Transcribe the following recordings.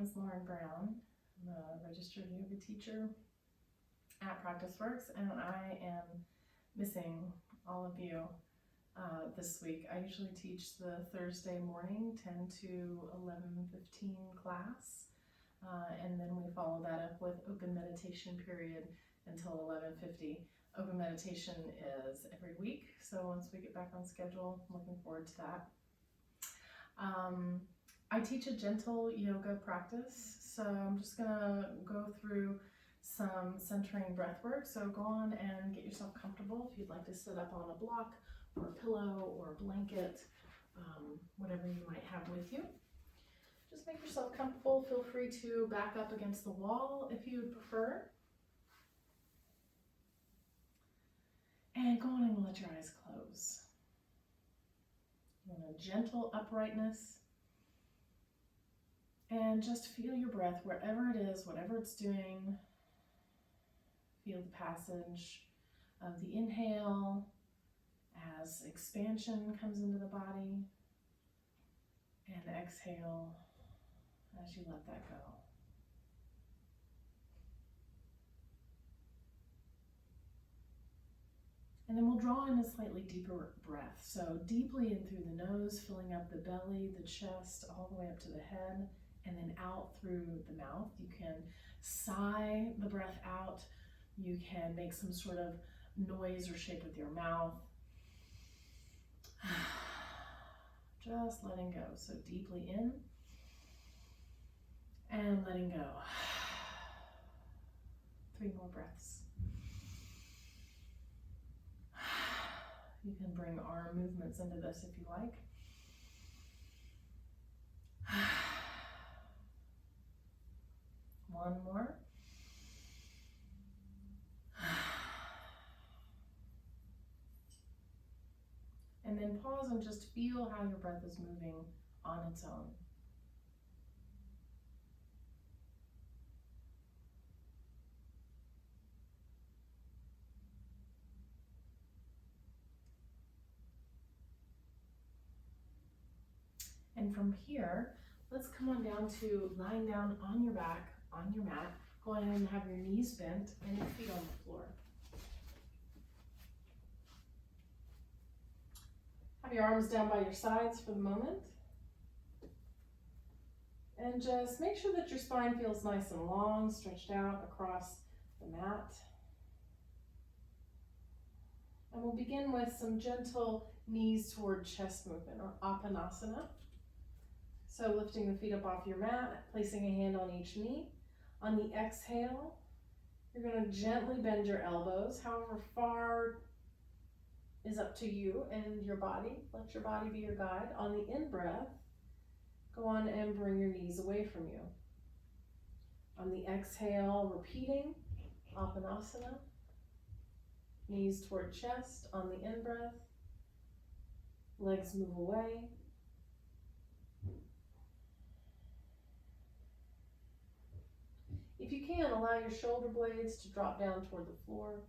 is Lauren Brown. I'm a registered yoga teacher at Practice Works, and I am missing all of you this week. I usually teach the Thursday morning 10 to 11:15 class, and then we follow that up with open meditation period until 11:50. Open meditation is every week, so once we get back on schedule, I'm looking forward to that. I teach a gentle yoga practice, so I'm just gonna go through some centering breath work. So go on and get yourself comfortable if you'd like to sit up on a block or a pillow or a blanket, whatever you might have with you. Just make yourself comfortable. Feel free to back up against the wall if you would prefer. And go on and let your eyes close. You want a gentle uprightness. And just feel your breath wherever it is, whatever it's doing. Feel the passage of the inhale as expansion comes into the body, and exhale as you let that go. And then we'll draw in a slightly deeper breath. So deeply in through the nose, filling up the belly, the chest, all the way up to the head, and then out through the mouth. You can sigh the breath out. You can make some sort of noise or shape with your mouth. Just letting go. So deeply in and letting go. 3 more breaths. You can bring arm movements into this if you like. One more. And then pause and just feel how your breath is moving on its own. And from here, let's come on down to lying down on your back, on your mat. Go ahead and have your knees bent and your feet on the floor. Have your arms down by your sides for the moment. And just make sure that your spine feels nice and long, stretched out across the mat. And we'll begin with some gentle knees toward chest movement, or openness. So lifting the feet up off your mat, placing a hand on each knee. On the exhale, you're going to gently bend your elbows, however far is up to you and your body. Let your body be your guide. On the in-breath, go on and bring your knees away from you. On the exhale, repeating, opennasana, knees toward chest. On the in-breath, legs move away. If you can, allow your shoulder blades to drop down toward the floor.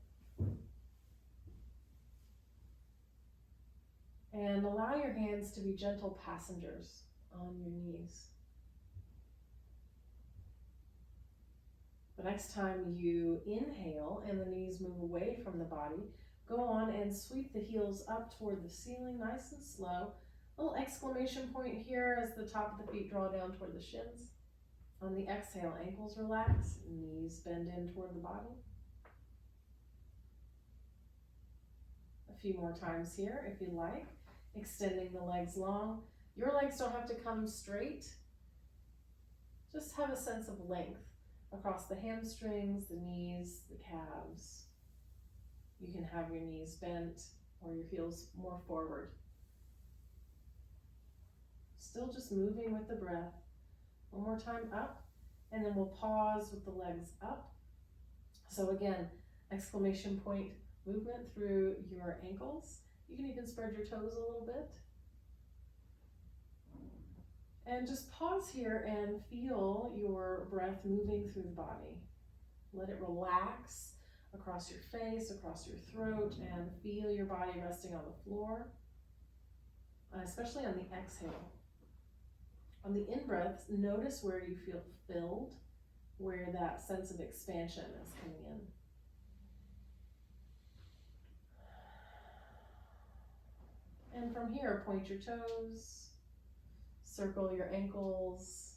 And allow your hands to be gentle passengers on your knees. The next time you inhale and the knees move away from the body, go on and sweep the heels up toward the ceiling, nice and slow. A little exclamation point here as the top of the feet draw down toward the shins. On the exhale, ankles relax, knees bend in toward the body. A few more times here if you like. Extending the legs long. Your legs don't have to come straight. Just have a sense of length across the hamstrings, the knees, the calves. You can have your knees bent or your heels more forward. Still just moving with the breath. One more time up, and then we'll pause with the legs up. So again, exclamation point movement through your ankles. You can even spread your toes a little bit. And just pause here and feel your breath moving through the body. Let it relax across your face, across your throat, and feel your body resting on the floor, especially on the exhale. On the in-breath, notice where you feel filled, where that sense of expansion is coming in. And from here, point your toes, circle your ankles.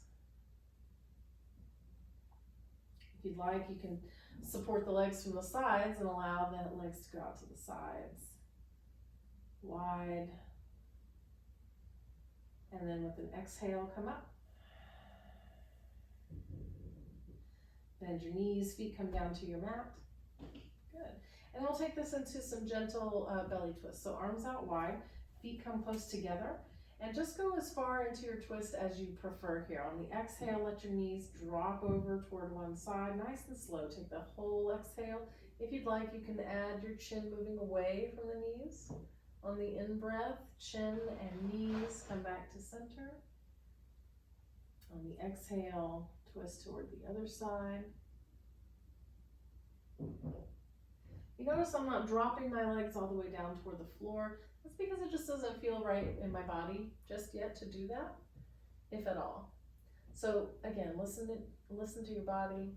If you'd like, you can support the legs from the sides and allow the legs to go out to the sides. Wide. And then with an exhale, come up. Bend your knees, feet come down to your mat. Good. And we'll take this into some gentle belly twists. So arms out wide, feet come close together. And just go as far into your twist as you prefer here. On the exhale, let your knees drop over toward one side, nice and slow. Take the whole exhale. If you'd like, you can add your chin moving away from the knees. On the in-breath, chin and knees come back to center. On the exhale, twist toward the other side. You notice I'm not dropping my legs all the way down toward the floor. That's because it just doesn't feel right in my body just yet to do that, if at all. So again, listen to your body.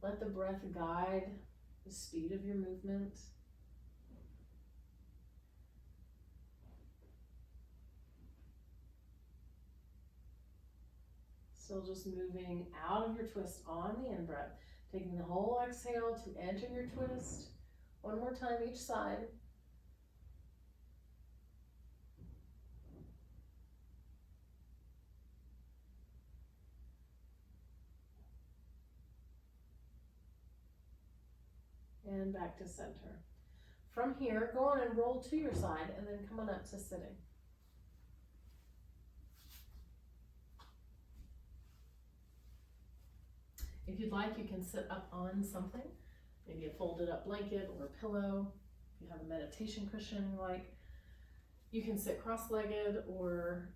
Let the breath guide the speed of your movement. Still just moving out of your twist on the in-breath. Taking the whole exhale to enter your twist. One more time each side. And back to center. From here, go on and roll to your side and then come on up to sitting. If you'd like, you can sit up on something, maybe a folded up blanket or a pillow. If you have a meditation cushion you like, you can sit cross-legged or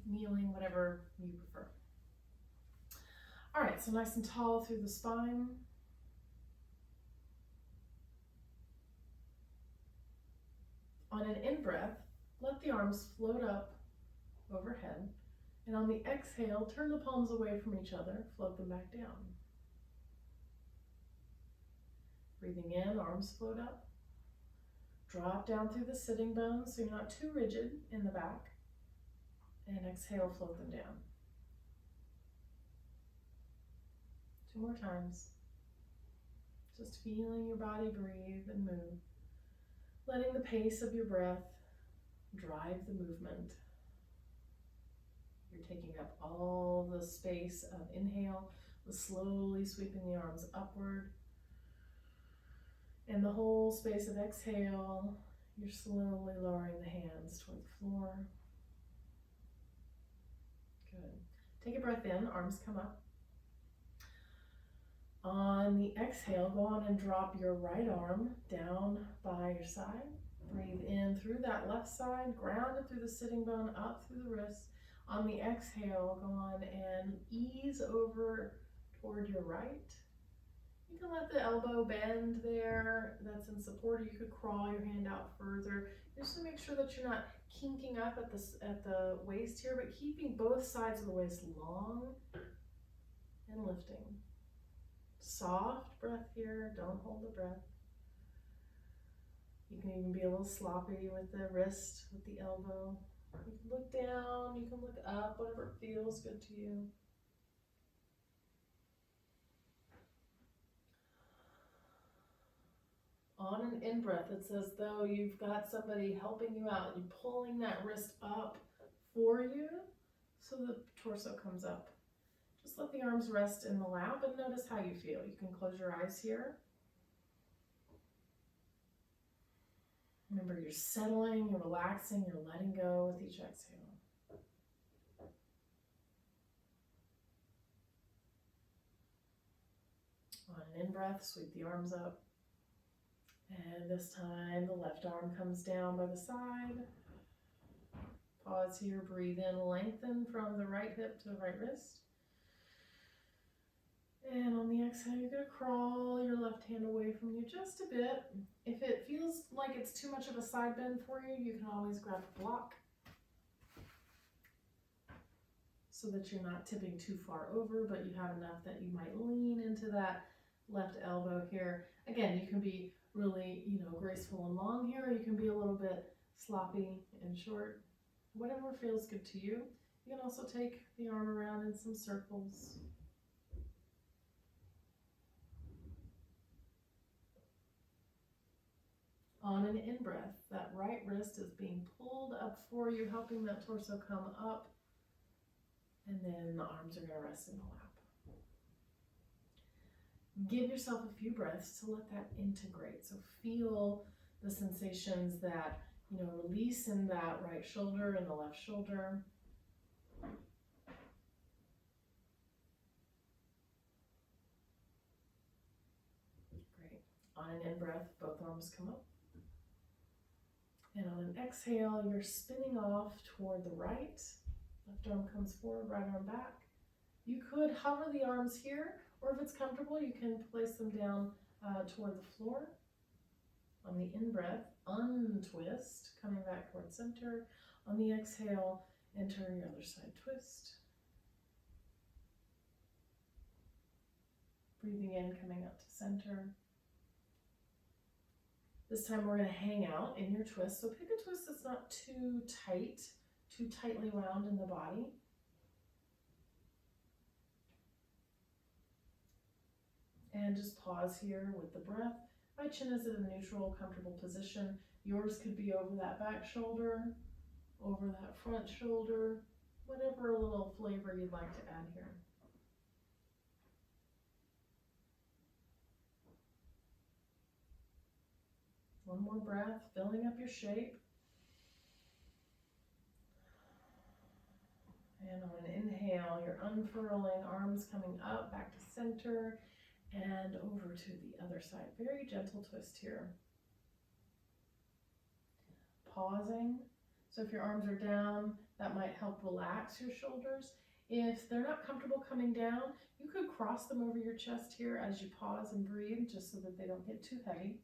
kneeling, whatever you prefer. All right, so nice and tall through the spine. On an in-breath, let the arms float up overhead. And on the exhale, turn the palms away from each other, float them back down. Breathing in, arms float up. Drop down through the sitting bones so you're not too rigid in the back. And exhale, float them down. 2 more times. Just feeling your body breathe and move. Letting the pace of your breath drive the movement. You're taking up all the space of inhale, with slowly sweeping the arms upward. And the whole space of exhale, you're slowly lowering the hands toward the floor. Good. Take a breath in, arms come up. On the exhale, go on and drop your right arm down by your side. Breathe in through that left side, ground it through the sitting bone, up through the wrist. On the exhale, go on and ease over toward your right. You can let the elbow bend there. That's in support. You could crawl your hand out further, just to make sure that you're not kinking up at the waist here, but keeping both sides of the waist long and lifting. Soft breath here. Don't hold the breath. You can even be a little sloppy with the wrist, with the elbow. You can look down, you can look up, whatever feels good to you. On an in-breath, it's as though you've got somebody helping you out. You're pulling that wrist up for you so the torso comes up. Just let the arms rest in the lap and notice how you feel. You can close your eyes here. Remember, you're settling, you're relaxing, you're letting go with each exhale. On an in-breath, sweep the arms up. And this time, the left arm comes down by the side. Pause here, breathe in, lengthen from the right hip to the right wrist. And on the exhale, you're going to crawl your left hand away from you just a bit. If it feels like it's too much of a side bend for you, you can always grab a block. so that you're not tipping too far over, but you have enough that you might lean into that left elbow here. Again, you can be really, graceful and long here, or you can be a little bit sloppy and short. Whatever feels good to you. You can also take the arm around in some circles. On an in-breath, that right wrist is being pulled up for you, helping that torso come up, and then the arms are going to rest in the lap. Give yourself a few breaths to let that integrate. So feel the sensations that, release in that right shoulder and the left shoulder. Great. On an in-breath, both arms come up. And on an exhale, you're spinning off toward the right. Left arm comes forward, right arm back. You could hover the arms here, or if it's comfortable, you can place them down toward the floor. On the in-breath, untwist, coming back toward center. On the exhale, enter your other side twist. Breathing in, coming up to center. This time we're going to hang out in your twist. So pick a twist that's not too tight, too tightly wound in the body. And just pause here with the breath. My chin is in a neutral, comfortable position. Yours could be over that back shoulder, over that front shoulder, whatever little flavor you'd like to add here. One more breath, filling up your shape. And on an inhale, you're unfurling, arms coming up, back to center, and over to the other side. Very gentle twist here. Pausing. So if your arms are down, that might help relax your shoulders. If they're not comfortable coming down, you could cross them over your chest here as you pause and breathe, just so that they don't get too heavy.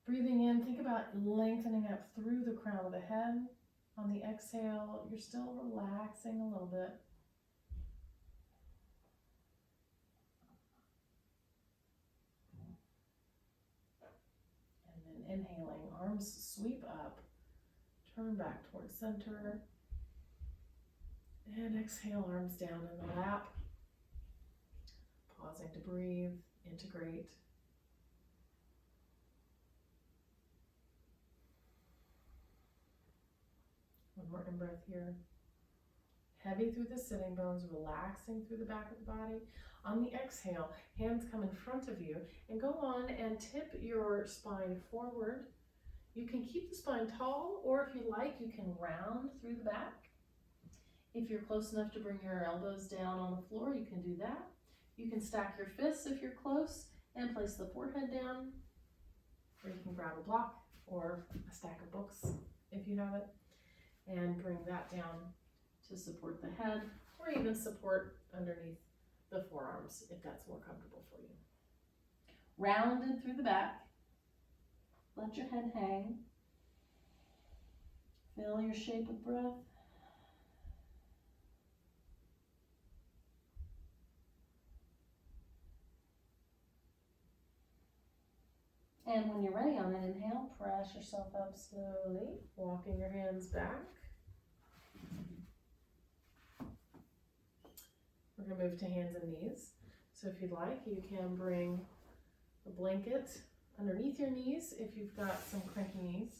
Breathing in, think about lengthening up through the crown of the head. On the exhale, you're still relaxing a little bit. And then inhaling, arms sweep up, turn back towards center. And exhale, arms down in the lap. Pausing to breathe, integrate. One more in-breath here. Heavy through the sitting bones, relaxing through the back of the body. On the exhale, hands come in front of you and go on and tip your spine forward. You can keep the spine tall, or if you like, you can round through the back. If you're close enough to bring your elbows down on the floor, you can do that. You can stack your fists if you're close and place the forehead down, or you can grab a block or a stack of books if you have it, and bring that down to support the head, or even support underneath the forearms if that's more comfortable for you. Rounded through the back. Let your head hang. Fill your shape with breath. And when you're ready on an inhale, press yourself up slowly, walking your hands back. We're going to move to hands and knees. So if you'd like, you can bring a blanket underneath your knees if you've got some cranky knees.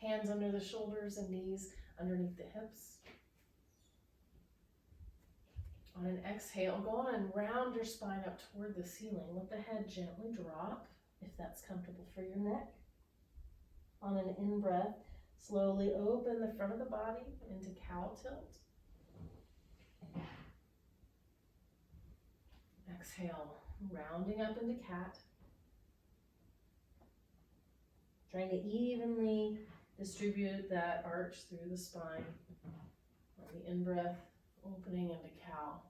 Hands under the shoulders and knees underneath the hips. On an exhale, go on and round your spine up toward the ceiling. Let the head gently drop if that's comfortable for your neck. On an in-breath, slowly open the front of the body into cow tilt. Exhale, rounding up into cat. Trying to evenly distribute that arch through the spine. On the in-breath, opening into cow.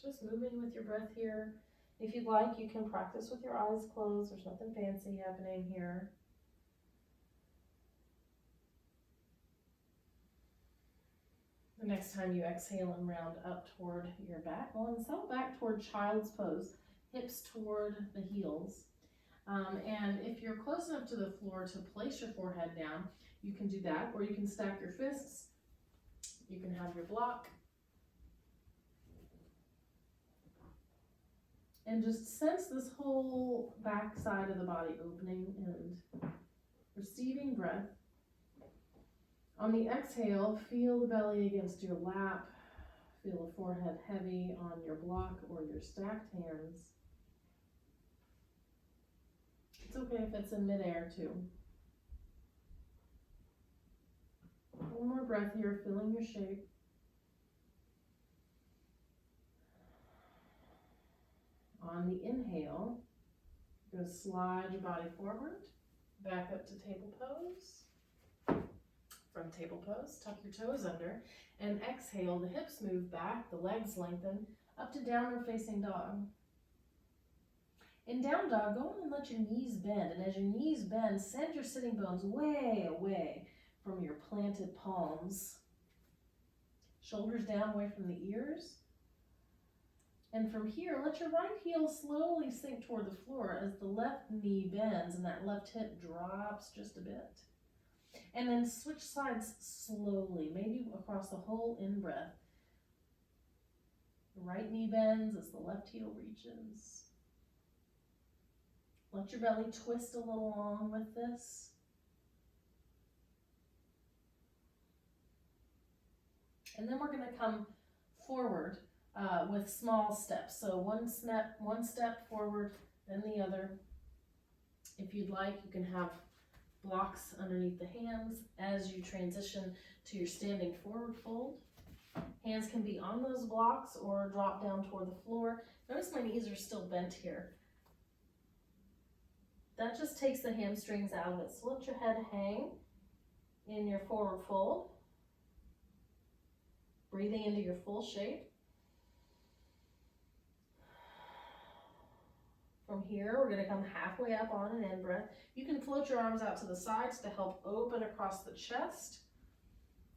Just moving with your breath here. If you'd like, you can practice with your eyes closed. There's nothing fancy happening here. The next time you exhale and round up toward your back, well, and settle back toward child's pose, hips toward the heels. And if you're close enough to the floor to place your forehead down, you can do that, or you can stack your fists. You can have your block. And just sense this whole back side of the body opening and receiving breath. On the exhale, feel the belly against your lap. Feel the forehead heavy on your block or your stacked hands. It's okay if it's in midair too. One more breath here, feeling your shape. On the inhale, you're going to slide your body forward, back up to table pose. From table pose, tuck your toes under, and exhale, the hips move back, the legs lengthen, up to downward facing dog. In down dog, go on and let your knees bend, and as your knees bend, send your sitting bones way away from your planted palms. Shoulders down away from the ears. And from here, let your right heel slowly sink toward the floor as the left knee bends and that left hip drops just a bit. And then switch sides slowly, maybe across the whole in-breath. The right knee bends as the left heel reaches. Let your belly twist a little along with this. And then we're going to come forward with small steps. So one step forward, then the other. If you'd like, you can have blocks underneath the hands as you transition to your standing forward fold. Hands can be on those blocks or drop down toward the floor. Notice my knees are still bent here. That just takes the hamstrings out of it. So let your head hang in your forward fold. Breathing into your full shape. From here, we're going to come halfway up on an in-breath. You can float your arms out to the sides to help open across the chest.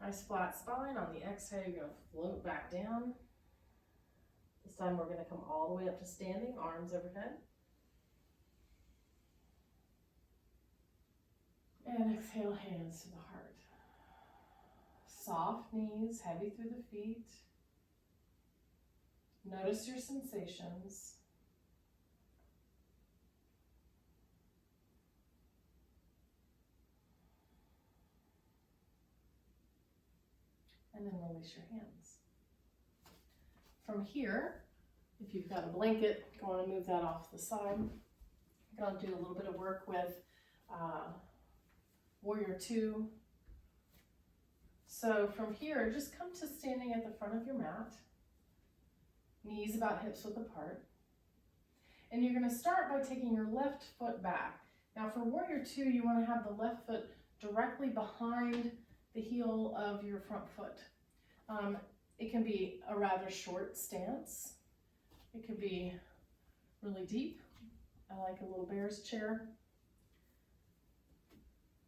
Nice flat spine. On the exhale, you're going to float back down. This time we're going to come all the way up to standing, arms overhead. And exhale, hands to the heart. Soft knees, heavy through the feet. Notice your sensations. And then release your hands. From here, if you've got a blanket, go on and move that off to the side. I'm going to do a little bit of work with Warrior 2. So from here, just come to standing at the front of your mat. Knees about hips width apart. And you're going to start by taking your left foot back. Now for Warrior 2, you want to have the left foot directly behind the heel of your front foot. It can be a rather short stance. It could be really deep. I like a little bear's chair.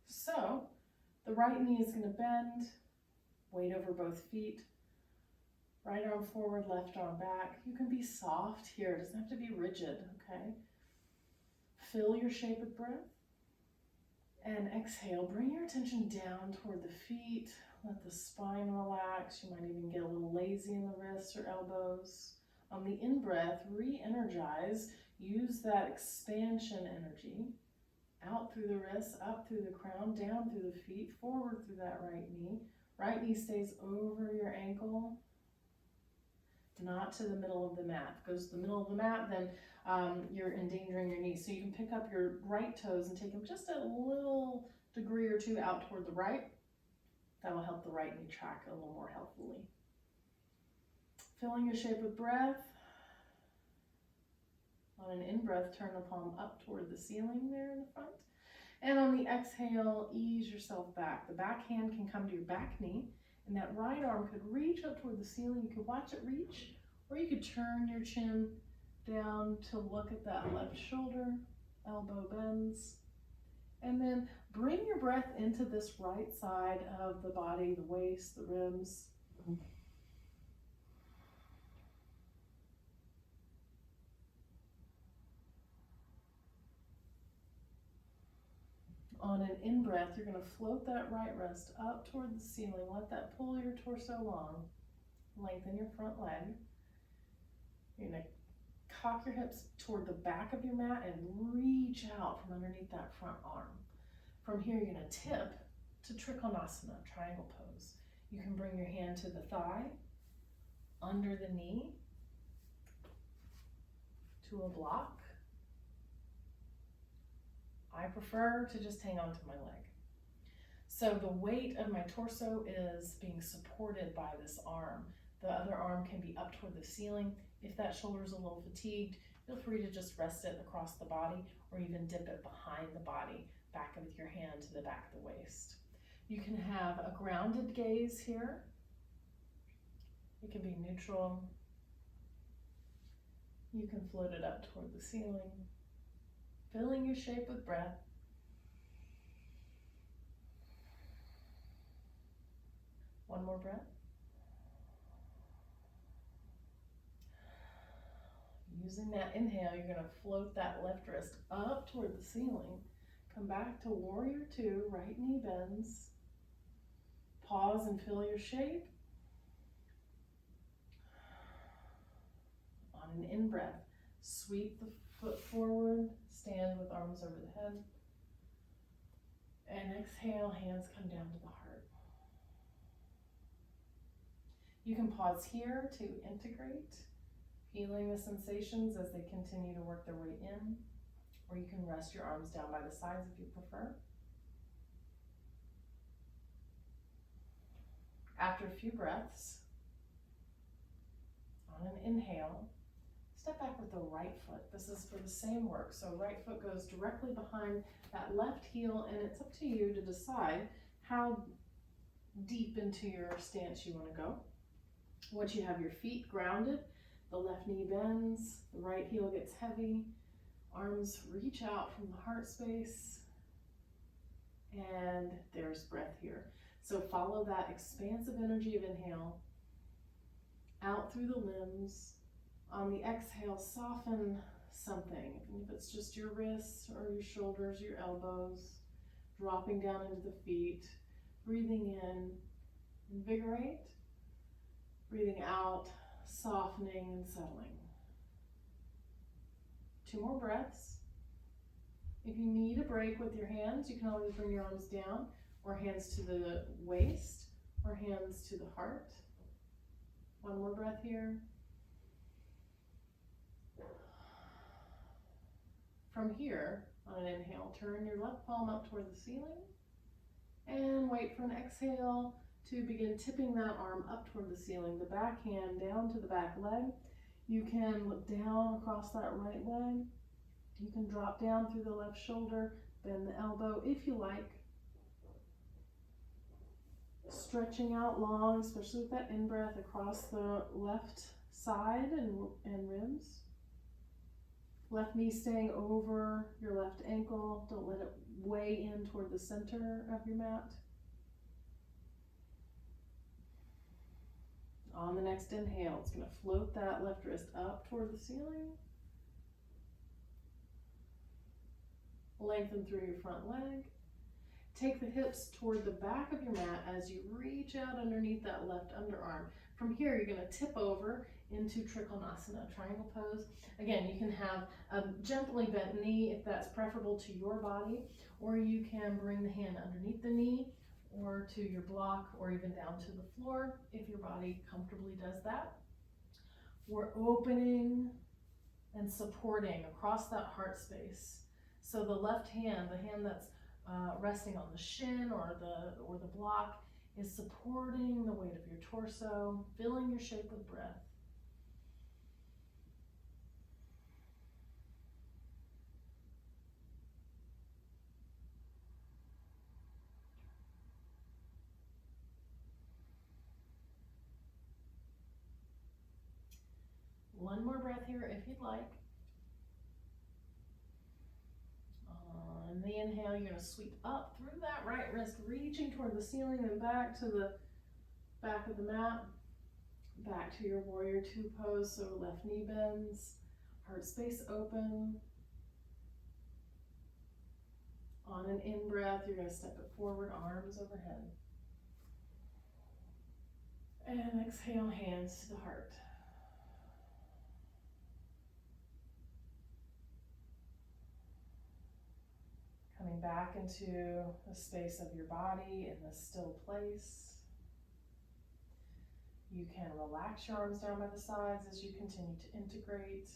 So the right knee is going to bend, weight over both feet. Right arm forward, left arm back. You can be soft here. It doesn't have to be rigid, okay? Fill your shape with breath. And exhale, bring your attention down toward the feet. Let the spine relax. You might even get a little lazy in the wrists or elbows. On the in-breath, re-energize. Use that expansion energy. Out through the wrists, up through the crown, down through the feet, forward through that right knee. Right knee stays over your ankle, not to the middle of the mat. If it goes to the middle of the mat, then you're endangering your knees. So you can pick up your right toes and take them just a little degree or two out toward the right. That will help the right knee track a little more healthily. Filling your shape with breath. On an in-breath, turn the palm up toward the ceiling there in the front. And on the exhale, ease yourself back. The back hand can come to your back knee, and that right arm could reach up toward the ceiling. You could watch it reach, or Or you could turn your chin down to look at that left shoulder, elbow bends. And then bring your breath into this right side of the body, the waist, the ribs. On an in-breath, you're going to float that right wrist up toward the ceiling. Let that pull your torso long. Lengthen your front leg. You're going to cock your hips toward the back of your mat and reach out from underneath that front arm. From here, you're going to tip to Trikonasana, triangle pose. You can bring your hand to the thigh, under the knee, to a block. I prefer to just hang on to my leg. So the weight of my torso is being supported by this arm. The other arm can be up toward the ceiling. If that shoulder is a little fatigued, feel free to just rest it across the body or even dip it behind the body, back with your hand to the back of the waist. You can have a grounded gaze here. It can be neutral. You can float it up toward the ceiling, filling your shape with breath. One more breath. Using that inhale, you're going to float that left wrist up toward the ceiling. Come back to warrior two, right knee bends. Pause and feel your shape. On an in-breath, sweep the foot forward, stand with arms over the head. And exhale, hands come down to the heart. You can pause here to integrate, feeling the sensations as they continue to work their way in, or you can rest your arms down by the sides if you prefer. After a few breaths, on an inhale, step back with the right foot. This is for the same work. So right foot goes directly behind that left heel, and it's up to you to decide how deep into your stance you want to go. Once you have your feet grounded, the left knee bends, the right heel gets heavy, arms reach out from the heart space, and there's breath here. So follow that expansive energy of inhale out through the limbs. On the exhale, soften something, even if it's just your wrists or your shoulders, your elbows, dropping down into the feet, breathing in, invigorate, breathing out, softening and settling. 2 more breaths. If you need a break with your hands, you can always bring your arms down, or hands to the waist, or hands to the heart. 1 more breath here. From here, on an inhale, turn your left palm up toward the ceiling, and wait for an exhale to begin tipping that arm up toward the ceiling, the back hand down to the back leg. You can look down across that right leg. You can drop down through the left shoulder, bend the elbow if you like. Stretching out long, especially with that in-breath across the left side and ribs. Left knee staying over your left ankle. Don't let it weigh in toward the center of your mat. On the next inhale, it's going to float that left wrist up toward the ceiling. Lengthen through your front leg. Take the hips toward the back of your mat as you reach out underneath that left underarm. From here, you're going to tip over into Trikonasana, triangle pose. Again, you can have a gently bent knee if that's preferable to your body, or you can bring the hand underneath the knee or to your block, or even down to the floor if your body comfortably does that. We're opening and supporting across that heart space. So the left hand, the hand that's resting on the shin or the block, is supporting the weight of your torso, filling your shape with breath. One more breath here if you'd like. On the inhale, you're going to sweep up through that right wrist, reaching toward the ceiling and back to the back of the mat. Back to your warrior two pose, so left knee bends, heart space open. On an in-breath, you're going to step it forward, arms overhead. And exhale, hands to the heart. Coming back into the space of your body in this still place. You can relax your arms down by the sides as you continue to integrate.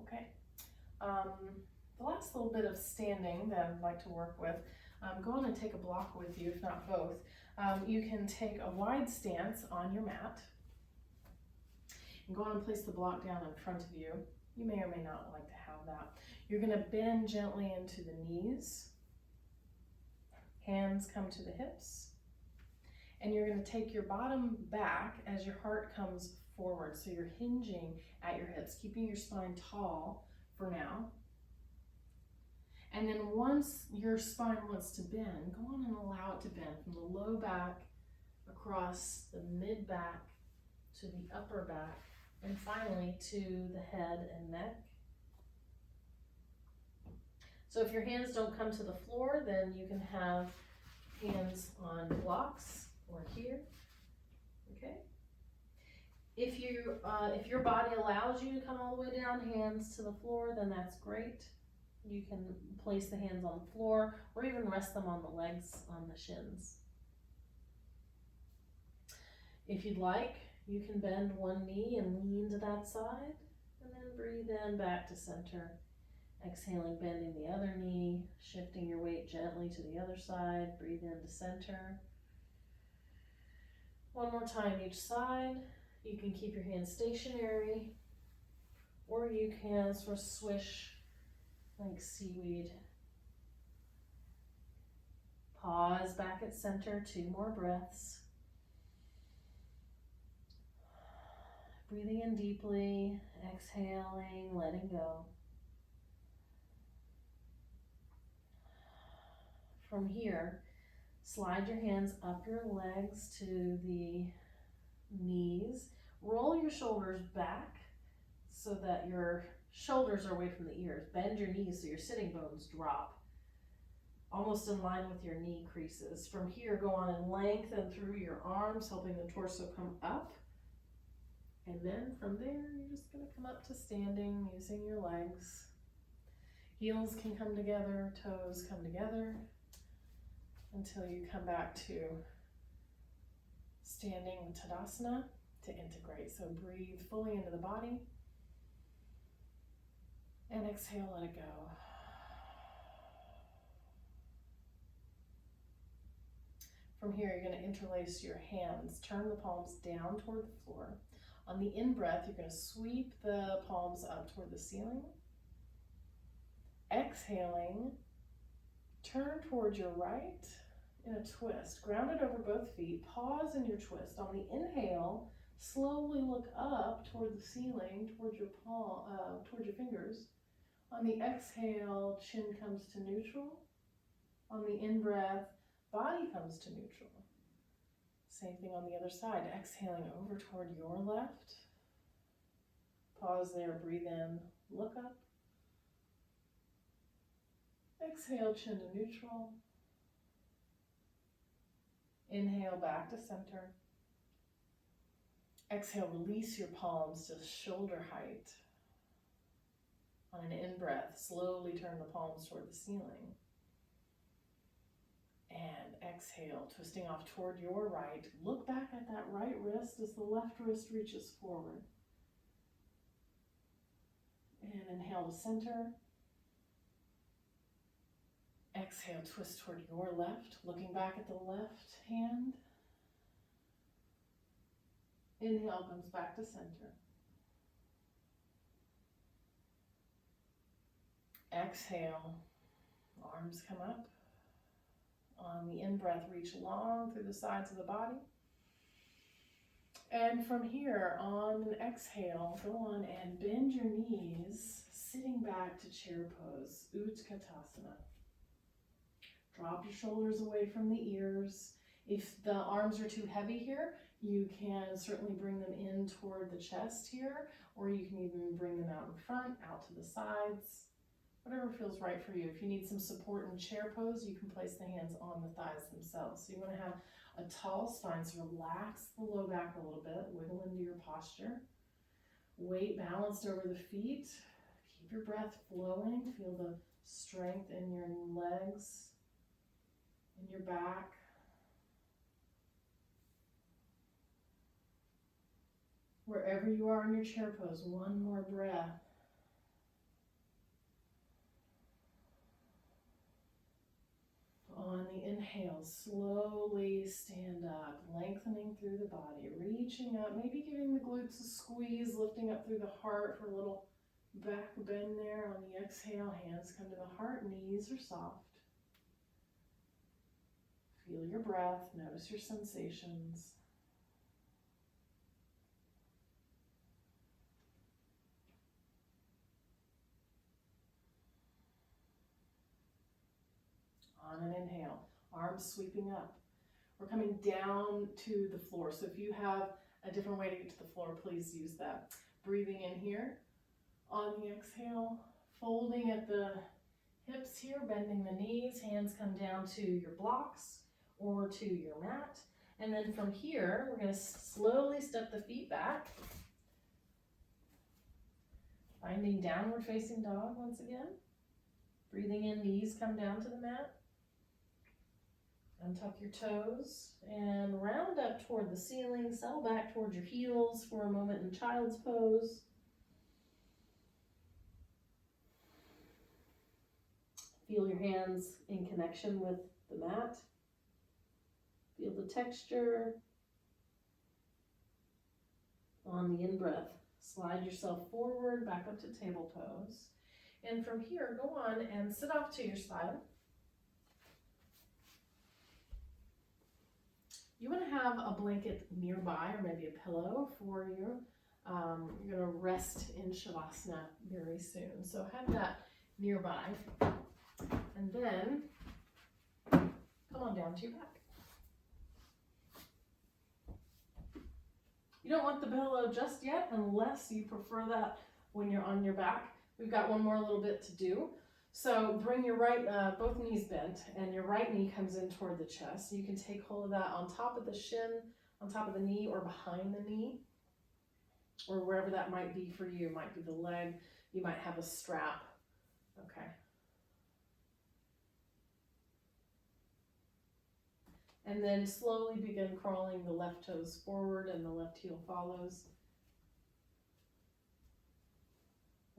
Okay. The last little bit of standing that I'd like to work with, go on and take a block with you, if not both. You can take a wide stance on your mat and go on and place the block down in front of you. You may or may not like to have that. You're going to bend gently into the knees. Hands come to the hips. And you're going to take your bottom back as your heart comes forward. So you're hinging at your hips, keeping your spine tall for now. And then once your spine wants to bend, go on and allow it to bend from the low back across the mid back to the upper back, and finally to the head and neck. So if your hands don't come to the floor, then you can have hands on blocks or here, okay? If your body allows you to come all the way down, hands to the floor, then that's great. You can place the hands on the floor or even rest them on the legs, on the shins. If you'd like, you can bend one knee and lean to that side, and then breathe in back to center. Exhaling, bending the other knee, shifting your weight gently to the other side, breathe in to center. One more time each side. You can keep your hands stationary, or you can sort of swish like seaweed. Pause back at center, 2 more breaths. Breathing in deeply, exhaling, letting go. From here, slide your hands up your legs to the knees. Roll your shoulders back so that your shoulders are away from the ears. Bend your knees so your sitting bones drop, almost in line with your knee creases. From here, go on and lengthen through your arms, helping the torso come up. And then from there, you're just going to come up to standing using your legs. Heels can come together, toes come together, until you come back to standing Tadasana to integrate. So breathe fully into the body and exhale, let it go. From here, you're going to interlace your hands, turn the palms down toward the floor. On the in-breath, you're going to sweep the palms up toward the ceiling. Exhaling, turn towards your right in a twist. Ground it over both feet. Pause in your twist. On the inhale, slowly look up toward the ceiling, towards your palm, towards your fingers. On the exhale, chin comes to neutral. On the in-breath, body comes to neutral. Same thing on the other side. Exhaling over toward your left. Pause there, breathe in, look up. Exhale, chin to neutral. Inhale, back to center. Exhale, release your palms to shoulder height. On an in-breath, slowly turn the palms toward the ceiling. And exhale, twisting off toward your right. Look back at that right wrist as the left wrist reaches forward. And inhale to center. Exhale, twist toward your left, looking back at the left hand. Inhale comes back to center. Exhale, arms come up. On the in-breath, reach long through the sides of the body. And from here, on an exhale, go on and bend your knees, sitting back to chair pose, Utkatasana. Drop your shoulders away from the ears. If the arms are too heavy here, you can certainly bring them in toward the chest here, or you can even bring them out in front, out to the sides. Whatever feels right for you. If you need some support in chair pose, you can place the hands on the thighs themselves. So you want to have a tall spine, so relax the low back a little bit, wiggle into your posture. Weight balanced over the feet. Keep your breath flowing. Feel the strength in your legs, in your back. Wherever you are in your chair pose, one more breath. On the inhale, slowly stand up, lengthening through the body, reaching up, maybe giving the glutes a squeeze, lifting up through the heart for a little back bend there. On the exhale, hands come to the heart, knees are soft. Feel your breath, notice your sensations. On an inhale, arms sweeping up. We're coming down to the floor. So if you have a different way to get to the floor, please use that. Breathing in here. On the exhale, folding at the hips here, bending the knees. Hands come down to your blocks or to your mat. And then from here, we're going to slowly step the feet back. Finding downward facing dog once again. Breathing in, knees come down to the mat. Untuck your toes and round up toward the ceiling. Settle back towards your heels for a moment in child's pose. Feel your hands in connection with the mat. Feel the texture. On the in-breath, slide yourself forward, back up to table pose. And from here, go on and sit off to your side. You want to have a blanket nearby or maybe a pillow for you. You're going to rest in Shavasana very soon. So have that nearby. And then come on down to your back. You don't want the pillow just yet unless you prefer that when you're on your back. We've got one more little bit to do. So bring your both knees bent, and your right knee comes in toward the chest. You can take hold of that on top of the shin, on top of the knee, or behind the knee, or wherever that might be for you. It might be the leg. You might have a strap. Okay. And then slowly begin crawling the left toes forward and the left heel follows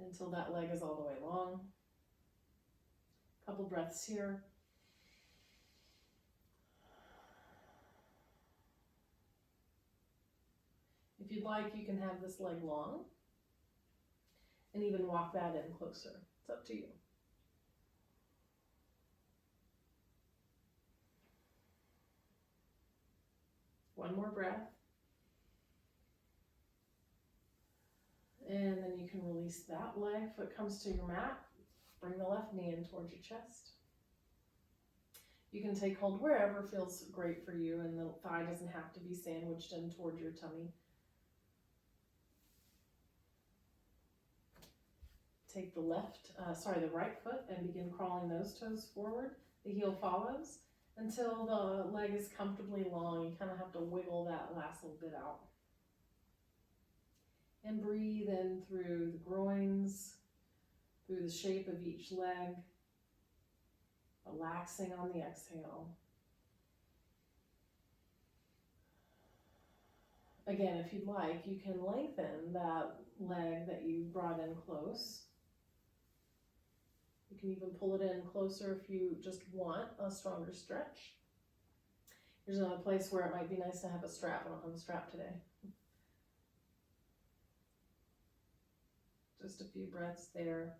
until that leg is all the way long. Couple breaths here. If you'd like, you can have this leg long and even walk that in closer. It's up to you. One more breath. And then you can release that leg. Foot comes to your mat. Bring the left knee in towards your chest. You can take hold wherever feels great for you, and the thigh doesn't have to be sandwiched in toward your tummy. Take the right foot and begin crawling those toes forward. The heel follows until the leg is comfortably long. You kind of have to wiggle that last little bit out. And breathe in through the groins, through the shape of each leg, relaxing on the exhale. Again, if you'd like, you can lengthen that leg that you brought in close. You can even pull it in closer if you just want a stronger stretch. Here's another place where it might be nice to have a strap. I don't have a strap today. Just a few breaths there.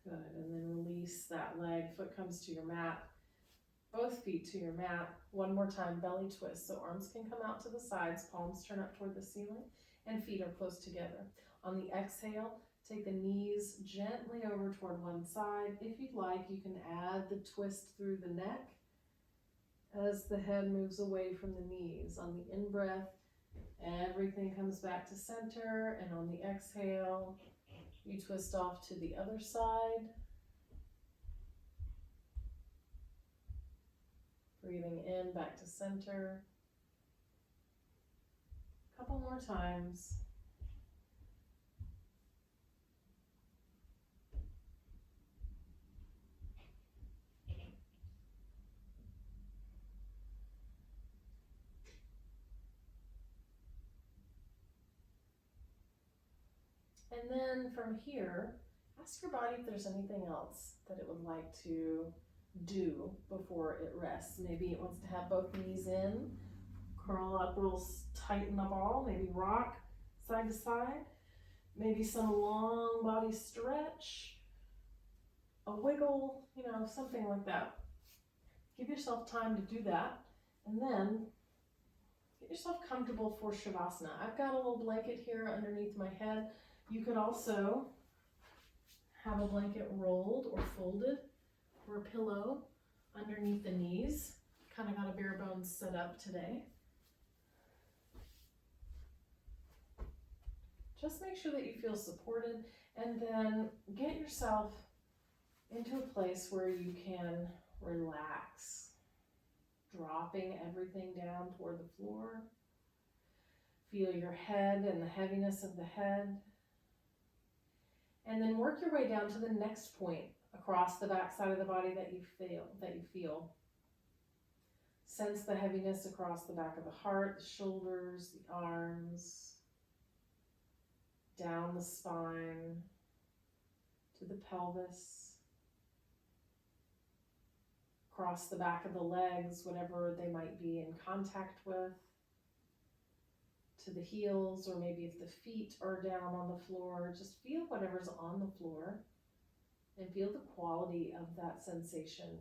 Good, and then release that leg. Foot comes to your mat. Both feet to your mat. One more time, belly twist. So arms can come out to the sides, palms turn up toward the ceiling, and feet are close together. On the exhale, take the knees gently over toward one side. If you'd like, you can add the twist through the neck as the head moves away from the knees. On the in-breath, everything comes back to center, and on the exhale, you twist off to the other side. Breathing in, back to center. A couple more times. And then from here, ask your body if there's anything else that it would like to do before it rests. Maybe it wants to have both knees in, curl up real tight in the ball, maybe rock side to side, maybe some long body stretch, a wiggle, something like that. Give yourself time to do that, and then get yourself comfortable for Shavasana. I've got a little blanket here underneath my head. You could also have a blanket rolled or folded or a pillow underneath the knees. Kind of got a bare bones set up today. Just make sure that you feel supported, and then get yourself into a place where you can relax, dropping everything down toward the floor. Feel your head and the heaviness of the head. And then work your way down to the next point across the back side of the body that you feel. Sense the heaviness across the back of the heart, the shoulders, the arms, down the spine, to the pelvis, across the back of the legs, whatever they might be in contact with, to the heels, or maybe if the feet are down on the floor, just feel whatever's on the floor and feel the quality of that sensation.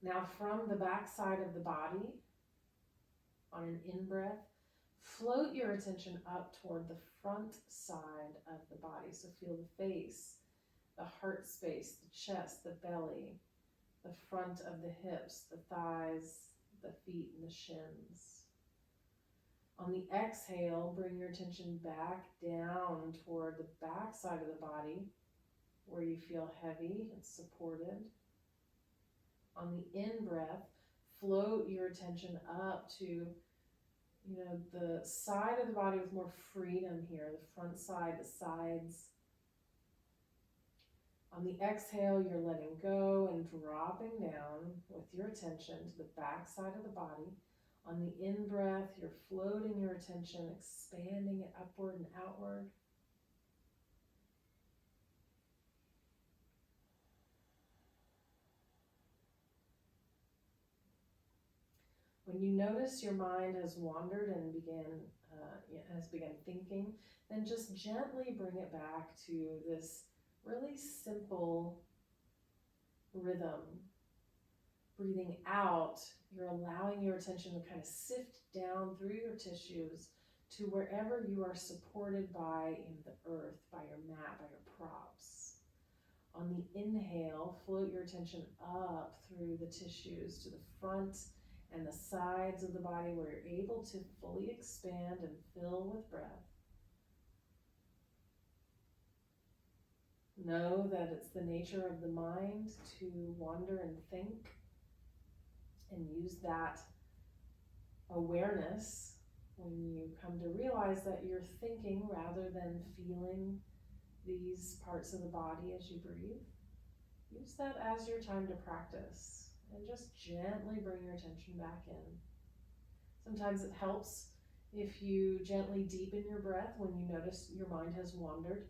Now from the back side of the body, on an in-breath, float your attention up toward the front side of the body. So feel the face, the heart space, the chest, the belly, the front of the hips, the thighs, the feet, and the shins. On the exhale, bring your attention back down toward the back side of the body where you feel heavy and supported. On the in-breath, float your attention up to the side of the body with more freedom here, the front side, the sides. On the exhale, you're letting go and dropping down with your attention to the back side of the body. On the in-breath, you're floating your attention, expanding it upward and outward. When you notice your mind has wandered and has begun thinking, then just gently bring it back to this really simple rhythm. Breathing out, you're allowing your attention to kind of sift down through your tissues to wherever you are supported by in the earth, by your mat, by your props. On the inhale, float your attention up through the tissues to the front and the sides of the body where you're able to fully expand and fill with breath. Know that it's the nature of the mind to wander and think, and use that awareness when you come to realize that you're thinking rather than feeling these parts of the body as you breathe. Use that as your time to practice and just gently bring your attention back in. Sometimes it helps if you gently deepen your breath when you notice your mind has wandered.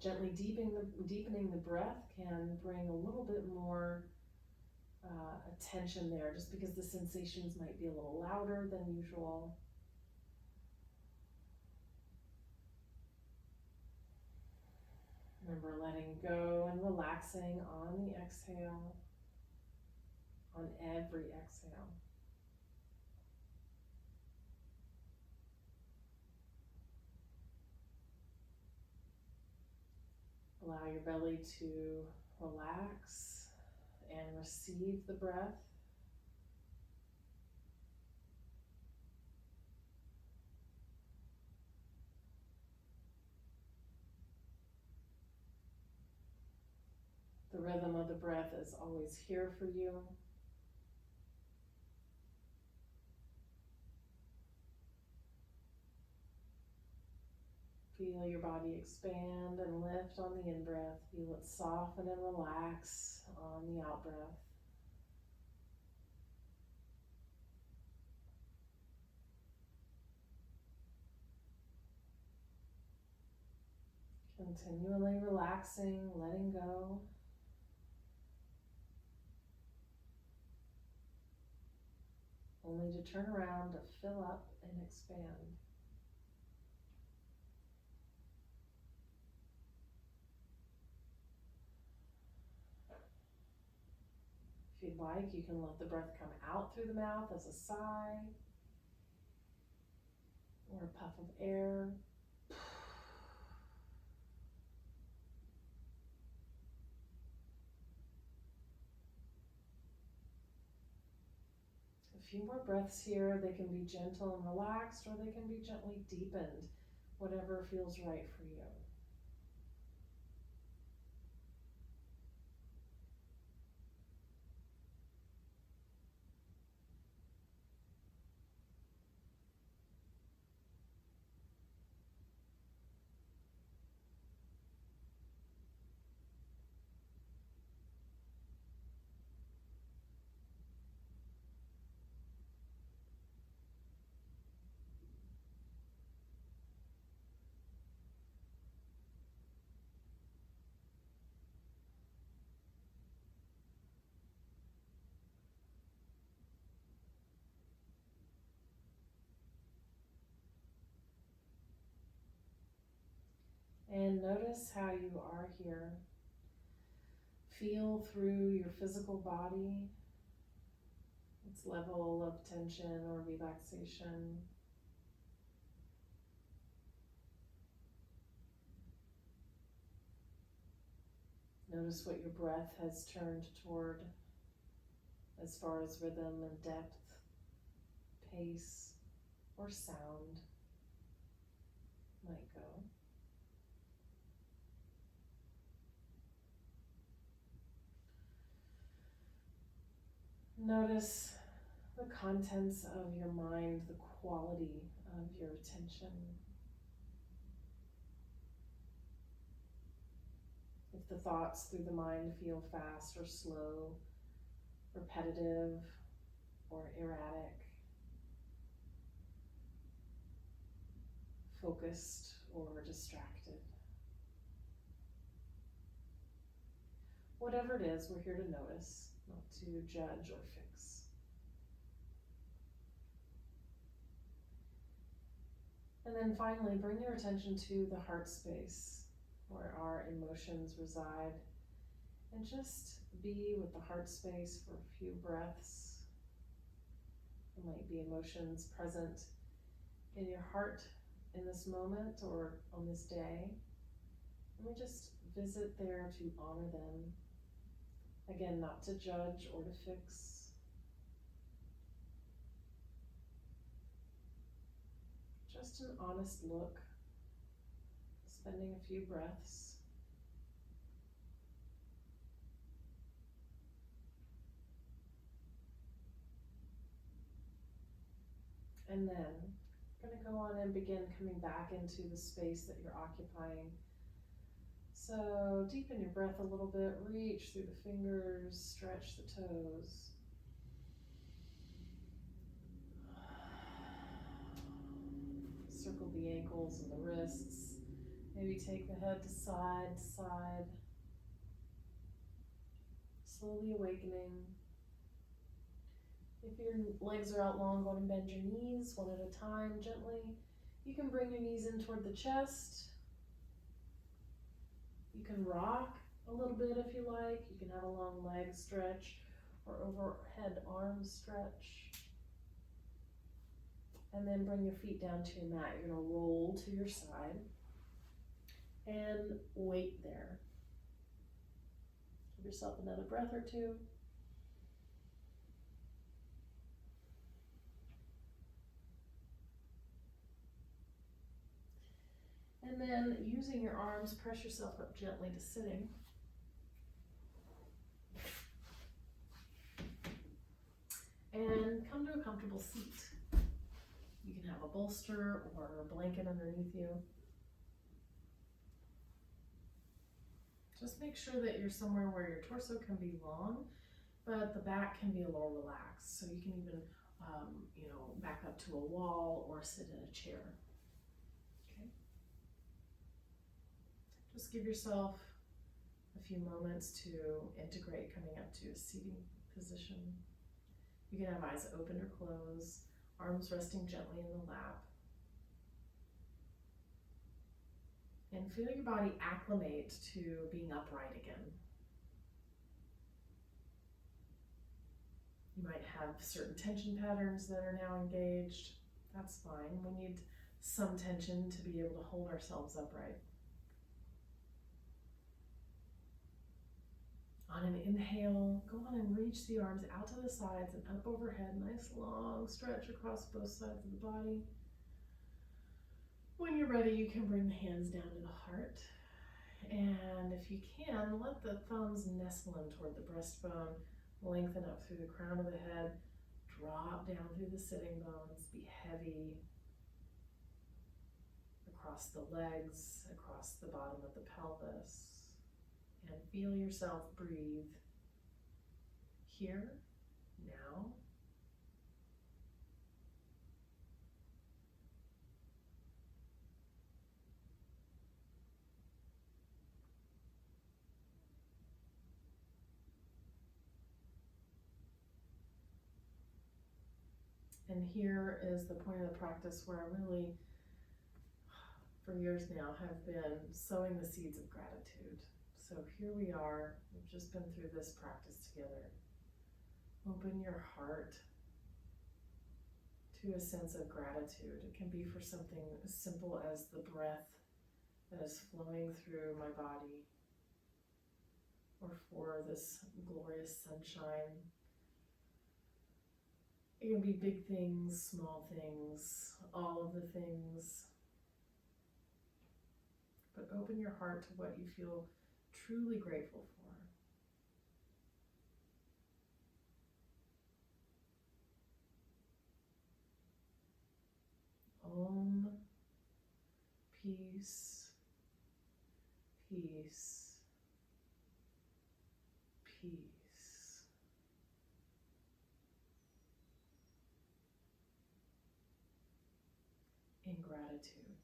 Gently deepening the breath can bring a little bit more attention there, just because the sensations might be a little louder than usual. Remember letting go and relaxing on the exhale, on every exhale. Allow your belly to relax and receive the breath. The rhythm of the breath is always here for you. Feel your body expand and lift on the in-breath. Feel it soften and relax on the out-breath. Continually relaxing, letting go. Only to turn around to fill up and expand. If you'd like, you can let the breath come out through the mouth as a sigh or a puff of air. A few more breaths here. They can be gentle and relaxed, or they can be gently deepened, whatever feels right for you. And notice how you are here. Feel through your physical body, its level of tension or relaxation. Notice what your breath has turned toward as far as rhythm and depth, pace, or sound might go. Notice the contents of your mind, the quality of your attention. If the thoughts through the mind feel fast or slow, repetitive or erratic, focused or distracted. Whatever it is, we're here to notice, not to judge or fix. And then finally, bring your attention to the heart space where our emotions reside, and just be with the heart space for a few breaths. There might be emotions present in your heart in this moment or on this day. And we just visit there to honor them. Again, not to judge or to fix. Just an honest look, spending a few breaths. And then I'm going to go on and begin coming back into the space that you're occupying. So deepen your breath a little bit, reach through the fingers, stretch the toes. Circle the ankles and the wrists. Maybe take the head to side, slowly awakening. If your legs are out long, go ahead and bend your knees one at a time, gently. You can bring your knees in toward the chest. You can rock a little bit if you like. You can have a long leg stretch or overhead arm stretch. And then bring your feet down to your mat. You're gonna roll to your side and wait there. Give yourself another breath or two. And then using your arms, press yourself up gently to sitting. And come to a comfortable seat. You can have a bolster or a blanket underneath you. Just make sure that you're somewhere where your torso can be long, but the back can be a little relaxed. So you can even, back up to a wall or sit in a chair. Okay. Just give yourself a few moments to integrate coming up to a seating position. You can have eyes open or closed, arms resting gently in the lap. And feel your body acclimate to being upright again. You might have certain tension patterns that are now engaged. That's fine. We need some tension to be able to hold ourselves upright. On an inhale, go on and reach the arms out to the sides and up overhead. Nice long stretch across both sides of the body. When you're ready, you can bring the hands down to the heart. And if you can, let the thumbs nestle in toward the breastbone, lengthen up through the crown of the head, drop down through the sitting bones, be heavy across the legs, across the bottom of the pelvis, and feel yourself breathe here, now. And here is the point of the practice where I really, for years now, have been sowing the seeds of gratitude. So here we are, we've just been through this practice together. Open your heart to a sense of gratitude. It can be for something as simple as the breath that is flowing through my body, or for this glorious sunshine. It can be big things, small things, all of the things. But open your heart to what you feel truly grateful for. Om, peace, peace, peace. In gratitude.